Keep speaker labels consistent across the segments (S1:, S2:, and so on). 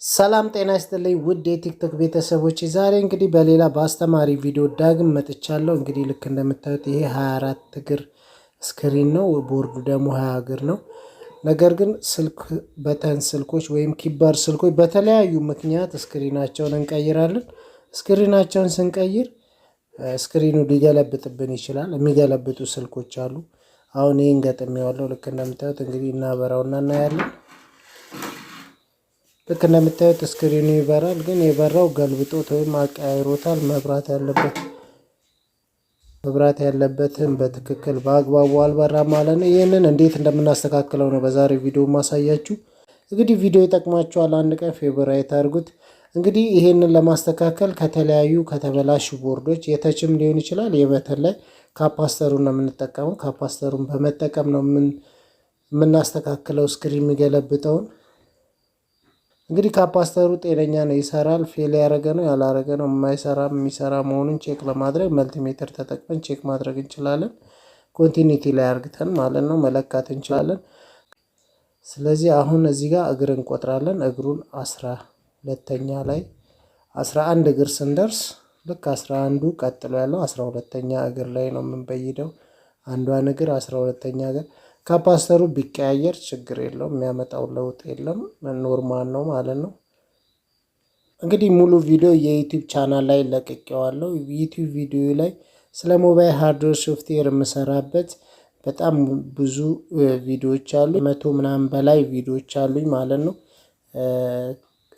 S1: ሰላም ጤና ይስጥልኝ ውድ የቲክቶክ ቤተሰቦች፣ ዛሬ እንግዲህ በሌላ በአስተማሪ ቪዲዮ ዳግም መጥቻለሁ። እንግዲህ ልክ እንደምታዩት ይሄ 24 እግር ስክሪን ነው፣ ቦርዱ ደግሞ 20 እግር ነው። ነገር ግን ስልክ በተን ስልኮች ወይም ኪቦርድ ስልኮች በተለያዩ ምክንያት ስክሪናቸውን እንቀይራለን። ስክሪናቸውን ስንቀይር ስክሪኑ ሊገለብጥብን ይችላል። የሚገለብጡ ስልኮች አሉ። አሁን ይሄን ገጥሜዋለሁ። ልክ እንደምታዩት እንግዲህ እናበራውና እናያለን። ልክ እንደምታዩት ስክሪኑ ይበራል፣ ግን የበራው ገልብጦት ወይም አቀያይሮታል። መብራት ያለበትን በትክክል በአግባቡ አልበራም ማለት ነው። ይህንን እንዴት እንደምናስተካክለው ነው በዛሬው ቪዲዮ ማሳያችሁ። እንግዲህ ቪዲዮ ይጠቅማችኋል፣ አንድ ቀን ፌቨራይት አድርጉት። እንግዲህ ይሄንን ለማስተካከል ከተለያዩ ከተበላሹ ቦርዶች የተችም ሊሆን ይችላል፣ የበተን ላይ ካፓስተሩን ነው የምንጠቀመው። ካፓስተሩን በመጠቀም ነው የምናስተካክለው ስክሪን የሚገለብጠውን። እንግዲህ ካፓስተሩ ጤነኛ ነው፣ ይሰራል፣ ፌል ያደረገ ነው ያላረገ ነው የሚሰራ መሆኑን ቼክ ለማድረግ መልቲሜትር ተጠቅመን ቼክ ማድረግ እንችላለን። ኮንቲኒቲ ላይ አርግተን ማለት ነው መለካት እንችላለን። ስለዚህ አሁን እዚህ ጋር እግር እንቆጥራለን። እግሩን 12ኛ ላይ 11 እግር ስንደርስ ልክ 11ዱ ቀጥሎ ያለው 12ኛ እግር ላይ ነው የምንበይደው። አንዷን እግር 12ኛ እግር። ካፓስተሩ ቢቀያየር ችግር የለውም፣ የሚያመጣው ለውጥ የለም፣ ኖርማል ነው ማለት ነው። እንግዲህ ሙሉ ቪዲዮ የዩቲዩብ ቻናል ላይ ለቅቄዋለሁ። ዩቲዩብ ቪዲዮ ላይ ስለ ሞባይል ሃርድዌር ሶፍትዌር የምሰራበት በጣም ብዙ ቪዲዮዎች አሉ። 100 ምናምን በላይ ቪዲዮዎች አሉኝ ማለት ነው።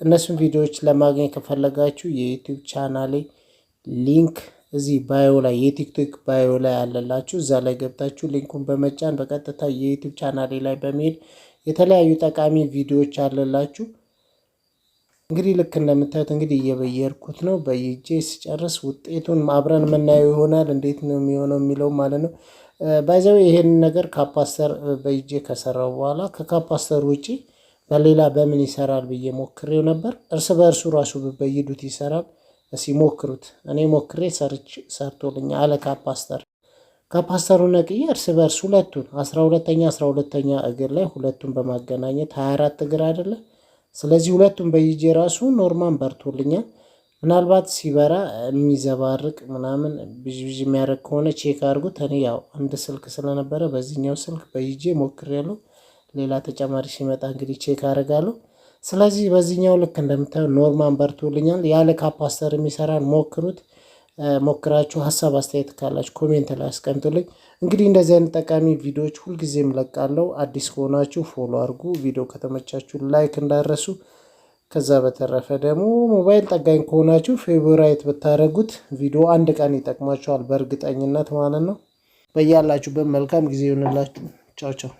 S1: እነሱን ቪዲዮዎች ለማግኘት ከፈለጋችሁ የዩቲዩብ ቻናሌ ሊንክ እዚህ ባዮ ላይ የቲክቶክ ባዮ ላይ አለላችሁ። እዛ ላይ ገብታችሁ ሊንኩን በመጫን በቀጥታ የዩቲዩብ ቻናሌ ላይ በመሄድ የተለያዩ ጠቃሚ ቪዲዮዎች አለላችሁ። እንግዲህ ልክ እንደምታዩት እንግዲህ እየበየርኩት ነው። በይጄ ሲጨርስ ውጤቱን አብረን የምናየው ይሆናል፣ እንዴት ነው የሚሆነው የሚለው ማለት ነው። ባይዘው ይሄን ነገር ካፓስተር በይጄ ከሰራው በኋላ ከካፓስተር ውጪ በሌላ በምን ይሰራል ብዬ ሞክሬው ነበር። እርስ በእርሱ ራሱ በይዱት ይሰራል። እስኪ ሞክሩት። እኔ ሞክሬ ሰርቶልኛል አለ ካፓስተር። ካፓስተሩን ነቅዬ እርስ በእርስ ሁለቱን 12ኛ እግር ላይ ሁለቱን በማገናኘት 24 እግር አይደለ? ስለዚህ ሁለቱን በይጄ ራሱ ኖርማል በርቶልኛል። ምናልባት ሲበራ የሚዘባርቅ ምናምን ብዥብዥ የሚያደርግ ከሆነ ቼክ አድርጉት። እኔ ያው አንድ ስልክ ስለነበረ በዚህኛው ስልክ በይጄ ሞክሬያለሁ። ሌላ ተጨማሪ ሲመጣ እንግዲህ ቼክ አደርጋለሁ። ስለዚህ በዚህኛው ልክ እንደምታዩ ኖርማል በርቶልኛል። ያለ ካፓስተር የሚሰራን ሞክሩት። ሞክራችሁ ሀሳብ አስተያየት ካላችሁ ኮሜንት ላይ አስቀምጡልኝ። እንግዲህ እንደዚህ አይነት ጠቃሚ ቪዲዮዎች ሁልጊዜም እለቃለሁ። አዲስ ከሆናችሁ ፎሎ አድርጉ። ቪዲዮ ከተመቻችሁ ላይክ እንዳረሱ። ከዛ በተረፈ ደግሞ ሞባይል ጠጋኝ ከሆናችሁ ፌቨራይት ብታደርጉት ቪዲዮ አንድ ቀን ይጠቅማችኋል በእርግጠኝነት ማለት ነው። በያላችሁበት መልካም ጊዜ ይሆንላችሁ። ቻው ቻው።